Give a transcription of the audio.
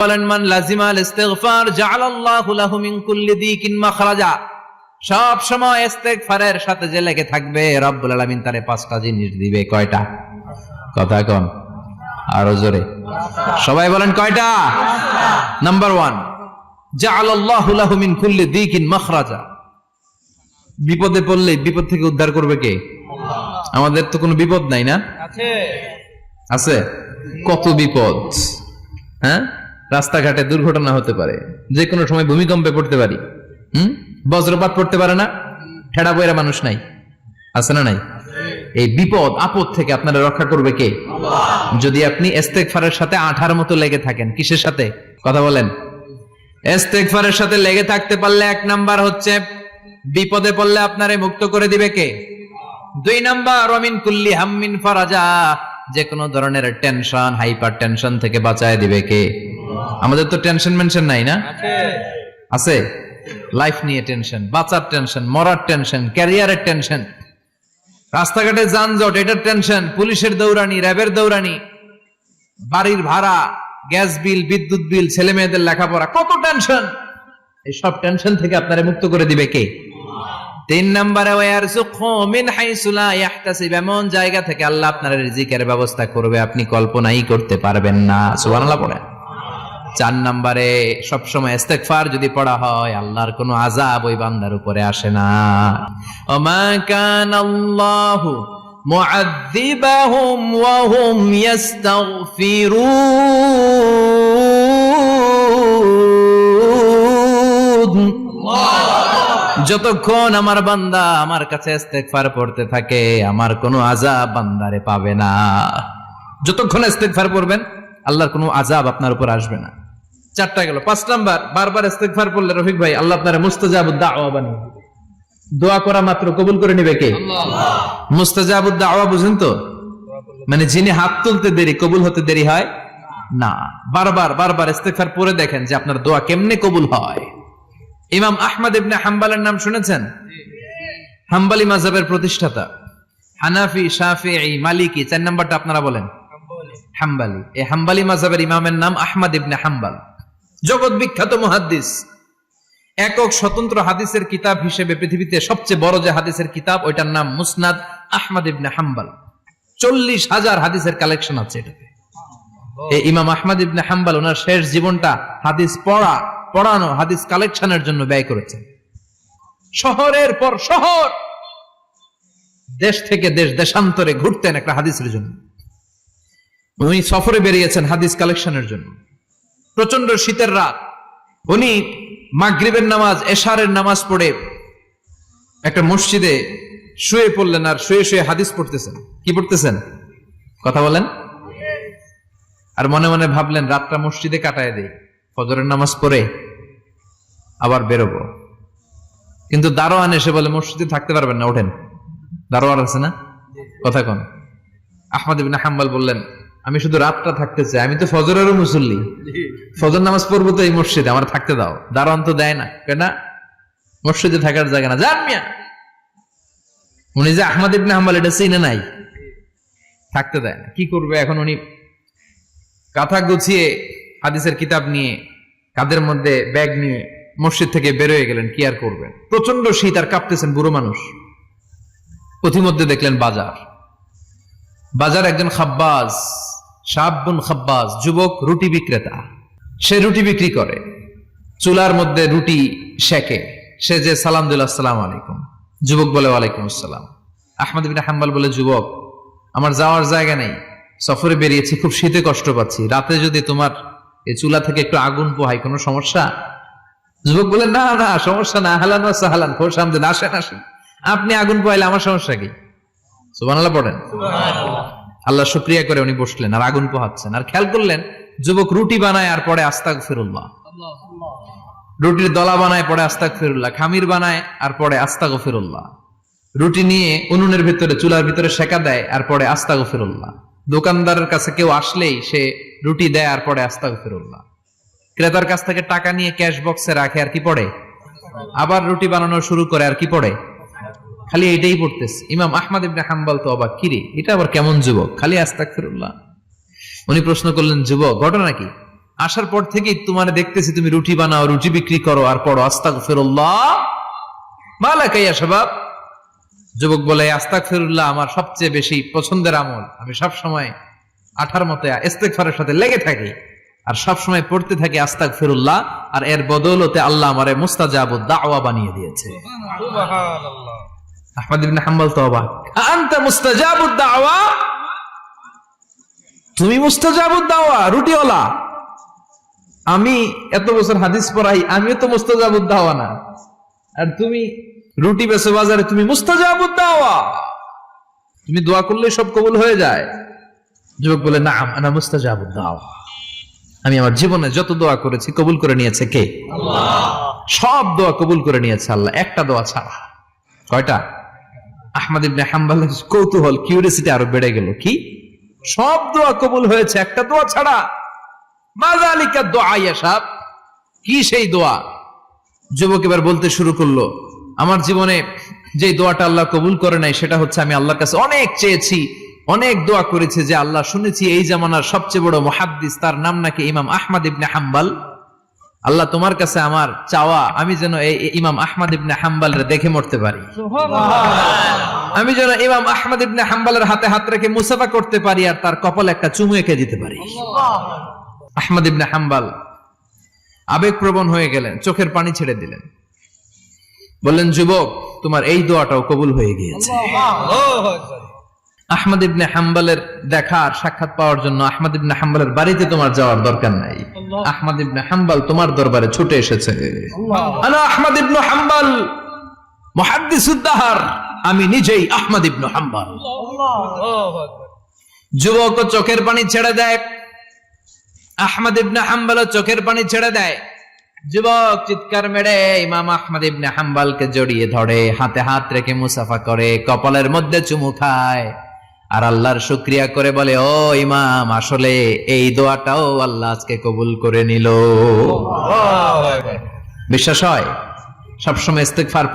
বলেন মান লাজিমাল ইস্তিগফার জাআলাল্লাহু লাহু মিন কুল্লি দিকিন মাখরাজা। সব সময় ইস্তিগফারের সাথে যে লেগে থাকবে রব্বুল আলামিন তারে পাঁচটা জিনিস দিবে। কয়টা? কথা কোন আরো জোরে সবাই বলেন কয়টা? নাম্বার 1, জাআলাল্লাহু লাহু মিন কুল্লি দিকিন মাখরাজা। বিপদে পড়লে বিপদ থেকে উদ্ধার করবে কে? আমাদের তো কোনো বিপদ নাই না? আছে। কত বিপদ, হ্যাঁ? রাস্তাঘাটে দুর্ঘটনা হতে পারে, যে কোনো সময় ভূমিকম্পে পড়তে পারি, বজ্রপাত পড়তে পারে না, ঠেড়া বইরা মানুষ নাই, আছে না নাই? এই বিপদ আপদ থেকে আপনারা রক্ষা করবে কে? যদি আপনি ইস্তেগফারের সাথে আঠার মতো লেগে থাকেন। কিসের সাথে? কথা বলেন। ইস্তেগফারের সাথে লেগে থাকতে পারলে 1 নাম্বার হচ্ছে বিপদে পড়লে আপনারে মুক্ত করে দিবে কে? 2 নাম্বার ওয়ামিন কুল্লি হাম্মিন ফারাজা। যে কোনো ধরনের টেনশন, হাইপার টেনশন থেকে বাঁচায় দিবে কে? আমাদের তো টেনশন মেনশন নাই না? আছে। লাইফ নিয়ে টেনশন, বাঁচার টেনশন, মরার টেনশন, ক্যারিয়ারের টেনশন, রাস্তাঘাটে যানজট এটার টেনশন, পুলিশের দৌড়ানি, র্যাবের দৌড়ানি, বাড়ির ভাড়া, গ্যাস বিল, বিদ্যুৎ বিল, ছেলে মেয়েদের লেখাপড়া, কত টেনশন। এই সব টেনশন থেকে আপনারে মুক্ত করে দিবে কে? 3 নম্বরে ওয়ারযুকহু মিন হাইসু লা ইয়াহতাসিব। এমন জায়গা থেকে আল্লাহ আপনার রিজিকের ব্যবস্থা করবে আপনি কল্পনাই করতে পারবেন না। সুবহানাল্লাহ পড়ে। 4 নম্বরে সবসময় ইস্তেগফার যদি পড়া হয় আল্লাহর কোনো আযাব ওই বান্দার উপরে আসে না। ওমা কানাল্লাহু মুআযযিবাহুম ওয়া হুম ইস্তাগফিরুন। যতক্ষণ আমার বান্দা আমার কাছে ইস্তেগফার পড়তে থাকে আমার কোনো আযাব বান্দারে পাবে না। যতক্ষণ ইস্তেগফার পড়বেন আল্লাহর কোনো আযাব আপনার উপর আসবে না। 4টা গেল। 5 নাম্বার, বারবার ইস্তেগফার পড়লে রফিক ভাই আল্লাহ আপনারে মুস্তাজাবুদ দাওয়া বানিয়ে দিবে। দোয়া করা মাত্র কবুল করে নেবে কে? আল্লাহ। মুস্তাজাবুদ দাওয়া বুঝেন তো? মানে যিনি হাত তুলতে দেরি কবুল হতে দেরি হয় না। বারবার ইস্তেগফার পড়ে দেখেন যে আপনার দোয়া কেমনে কবুল হয়। ইমাম আহমদ ইবনে হাম্বলের নাম শুনেছেন? হাম্বলি মাযহাবের প্রতিষ্ঠাতা। হানাফি, শাফিঈ, মালিকি, 4 নাম্বারটা আপনারা বলেন। হাম্বলি। এই হাম্বলি মাযহাবের ইমামের নাম আহমদ ইবনে হাম্বল। জগৎ বিখ্যাত মুহাদ্দিস। একক স্বতন্ত্র হাদিসের কিতাব হিসেবে পৃথিবীতে সবচেয়ে বড় যে হাদিসের কিতাব ওইটার নাম মুসনাদ আহমদ ইবনে হাম্বল। 40,000 হাদিসের কালেকশন আছে এটাতে। এই ইমাম আহমদ ইবনে হাম্বল ওনার শেষ জীবনটা হাদিস পড়ানো, হাদিস কালেকশনের জন্য ব্যয় করেছেন। শহরের পর শহর, দেশ থেকে দেশ, দেশান্তরে ঘুরতেন একটা হাদিসের জন্য। উনি সফরে বেরিয়েছেন হাদিস কালেকশনের জন্য। প্রচন্ড শীতের রাত, উনি মাগরিবের নামাজ, এশারের নামাজ পড়ে একটা মসজিদে শুয়ে পড়লেন আর শুয়ে শুয়ে হাদিস পড়তেছেন। কি পড়তেছেন? কথা বলেন। আর মনে মনে ভাবলেন রাতটা মসজিদে কাটায় দেই, ফজরের নামাজ পড়ে আবার বেরোবো। কিন্তু দারোয়ান এসে বলে মসজিদে থাকতে পারবেন না, ওঠেন। দারোয়ান আছে না? কথা কোন? আহমদ ইবনে হাম্বল বললেন আমি শুধু রাতটা থাকতে চাই, আমি তো ফজরেরও মুসল্লি, ফজর নামাজ পড়বো তো এই মসজিদে, আমার থাকতে দাও। দারোয়ান তো দেয় না, কেন? মসজিদে থাকার জায়গা না, যান মিয়া। উনি যে আহমদ ইবনে হাম্বল এটা চিনে নাই, থাকতে দেয় না। কি করবে এখন? উনি কাঁথা গুছিয়ে হাদিসের কিতাব নিয়ে কাঁধের মধ্যে ব্যাগ নিয়ে মসজিদ থেকে বেরোয় গেলেন। কি আর করবেন? প্রচন্ড শীত আর কাঁপতেছেন বুড়ো মানুষ। পথিমধ্যে দেখলেন বাজার একজন খাব্বাজ, শাবুন খাব্বাজ, যুবক রুটি বিক্রেতা। সে রুটি বিক্রি করে, চুলার মধ্যে রুটি সেকে। সে যে সালাম দিল আসসালামু আলাইকুম, যুবক বলে ওয়ালাইকুম আসসালাম। আহমদ ইবনে হাম্বল বলে যুবক আমার যাওয়ার জায়গা নেই, সফরে বেরিয়েছি, খুব শীতে কষ্ট পাচ্ছি, রাতে যদি তোমার এই চুলা থেকে একটু আগুন পোহাই কোনো সমস্যা? যুবক বলে না না সমস্যা না, আহলান ওয়া সাহলান, খোশ আমদেদ, আসেন। আপনি আগুন পোহাইলে আমার সমস্যা কি? সুবহানাল্লাহ পড়েন। আল্লাহ শুকরিয়া করে উনি বসলেন আর আগুন পোহাচ্ছেন। আর খেয়াল করলেন যুবক রুটি বানায় আর পরে আস্তাগফিরুল্লাহ, রুটির দলা বানায় পরে আস্তাগফিরুল্লাহ, খামির বানায় আর পরে আস্তাগফিরুল্লাহ, রুটি নিয়ে উনুনের ভিতরে চুলার ভিতরে সেকা দেয় আর পরে আস্তাগফিরুল্লাহ। দোকানদারের কাছে কেউ আসলেই সে রুটি দেয় আর পরে আস্তাগফিরুল্লাহ। ক্রেতার কাছ থেকে টাকা নিয়ে ক্যাশ বক্সে রাখে আর কি পড়ে? আবার রুটি বানানো শুরু করে আর কি পড়ে? খালি এটাই পড়তেছে। ইমাম আহমদ ইবনে হাম্বল তো অবাক, কিরে এটা আবার কেমন যুবক, খালি আস্তাগফিরুল্লাহ। উনি প্রশ্ন করলেন যুবক ঘটনা কি? আসার পর থেকেই তোমার দেখতেছি তুমি রুটি বানাও, রুটি বিক্রি করো আর পড়ো আস্তাগফিরুল্লাহ মা লাকা ইয়া শাবাব। যুবক বলে, আস্তাগফিরুল্লাহ আমার সবচেয়ে বেশি পছন্দের আমল। আমি সব সময় আঠার মতো ইস্তেগফারের সাথে লেগে থাকি আর সব সময় পড়তে থাকি আস্তাগফিরুল্লাহ, আর এর বদৌলতে আল্লাহ আমারে মুস্তাজাবুদ দাওয়া বানিয়ে দিয়েছে। সুবহানাল্লাহ। আহমদ ইবনে হাম্বল তো অবাক, আনতা মুস্তাজাবুদ দাওয়া, তুমি মুস্তাজাবুদ দাওয়া রুটিওয়ালা। আমি এত বছর হাদিস পড়াই, আমিও তো মুস্তাজাবুদ দাওয়া না, আর তুমি রুটি বেচো বাজারে, তুমি মুস্তাজাবুদ দাওয়া, তুমি দোয়া করলে সব কবুল হয়ে যায়। যুবক বলে, নাম আনা মুস্তাজাবুদ দাওয়া, আমি আমার জীবনে যত দোয়া করেছি কবুল করে নিয়েছে কে? আল্লাহ। সব দোয়া কবুল করে নিয়েছে আল্লাহ, একটা দোয়া ছাড়া। কয়টা? আহমদ ইবনে হাম্বলের কৌতূহল, কিউরিয়াসিটি আরো বেড়ে গেল। কি? সব দোয়া কবুল হয়েছে, একটা দোয়া ছাড়া। মা যালিকা দুআ ইয়া শাব, কি সেই দোয়া? যুবক এবার বলতে শুরু করলো, আমার জীবনে যে দোয়াটা আল্লাহ কবুল করে নাই সেটা হচ্ছে আমি আল্লাহর কাছে অনেক চেয়েছি, অনেক দোয়া করেছি যে আল্লাহ, শুনেছি এই জামানার সবচেয়ে বড় মুহাদ্দিস, তার নাম নাকি ইমাম আহমদ ইবনে হাম্বল। আল্লাহ তোমার কাছে আমার চাওয়া, আমি যেন এই ইমাম আহমদ ইবনে হাম্বলরে দেখে মরতে পারি, আমি যেন ইমাম আহমদ ইবনে হাম্বলের হাতে হাত রেখে মুসাফা করতে পারি আর তার কপালে একটা চুমু এঁকে দিতে পারি। আহমদ ইবনে হাম্বল আবেগপ্রবণ হয়ে গেলেন, চোখের পানি ছেড়ে দিলেন, বললেন, যুবক তোমার এই দোয়াটাও কবুল হয়ে গিয়েছে। আহমদ ইবনে হাম্বলের দেখা আর সাক্ষাৎ পাওয়ার জন্য আহমদ ইবনে হাম্বলের বাড়িতে তোমার যাওয়ার দরকার নাই, আহমদ ইবনে হাম্বল তোমার দরবারে ছুটে এসেছে। আনা আহমদ ইবনে হাম্বল মুহাদ্দিসুদ দাহর, আমি নিজেই আহমদ ইবনে হাম্বল। যুবক চোখের পানি ছেড়ে দেয়, আহমদ ইবনে হাম্বল চোখের পানি ছেড়ে দেয়। যুবক চিৎকার মেরে ইমাম আহমদ ইবনে হাম্বলকে জড়িয়ে ধরে, হাতে হাত রেখে মুসাফা করে, কপালের মধ্যে চুমু খায় আর আল্লাহর শুকরিয়া করে বলে, ও ইমাম, আসলে এই দোয়াটাও আল্লাহ আজকে কবুল করে নিল। বিশ্বাস হয়? সবসময় ইস্তেগফার